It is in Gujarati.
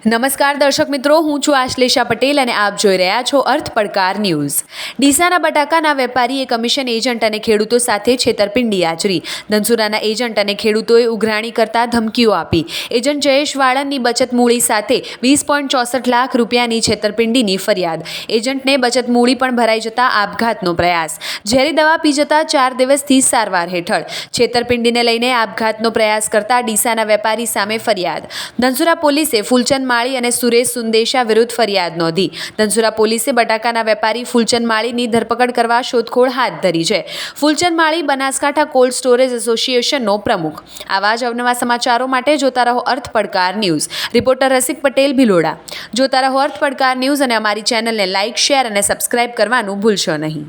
નમસ્કાર દર્શક મિત્રો, હું છું આશ્લેષા પટેલ અને આપ જોઈ રહ્યા છો અર્થ પડકાર ન્યૂઝ. ડીસાના બટાકાના વેપારીએ કમિશન એજન્ટ અને ખેડૂતો સાથે છેતરપિંડી આચરી. ધનસુરાના એજન્ટ અને ખેડૂતોએ ઉઘરાણી કરતા ધમકીઓ આપી. એજન્ટ જયેશ વાળંદની બચત મૂડી સાથે 20.64 લાખ રૂપિયાની છેતરપિંડીની ફરિયાદ. એજન્ટને બચત મૂડી પણ ભરાઈ જતા આપઘાતનો પ્રયાસ. ઝેરી દવા પી જતા 4 દિવસથી સારવાર હેઠળ. છેતરપિંડીને લઈને આપઘાતનો પ્રયાસ કરતા ડીસાના વેપારી સામે ફરિયાદ. ધનસુરા પોલીસે ફૂલચંદ માળી અને સુરેશ સુંદેશા વિરુદ્ધ ફરિયાદ નોંધી. ધનસુરા પોલીસે બટાકાના વેપારી ફૂલચંદ માળીની ધરપકડ કરવા શોધખોળ હાથ ધરી છે. ફૂલચંદ માળી બનાસકાંઠા કોલ્ડ સ્ટોરેજ એસોસિએશનનો પ્રમુખ. આવા જ અવનવા સમાચારો માટે જોતા રહો અર્થ પડકાર ન્યૂઝ. રિપોર્ટર રસિક પટેલ, ભિલોડા. જોતા રહો અર્થ પડકાર ન્યૂઝ અને અમારી ચેનલને લાઇક, શેર અને સબસ્ક્રાઇબ કરવાનું ભૂલશો નહીં.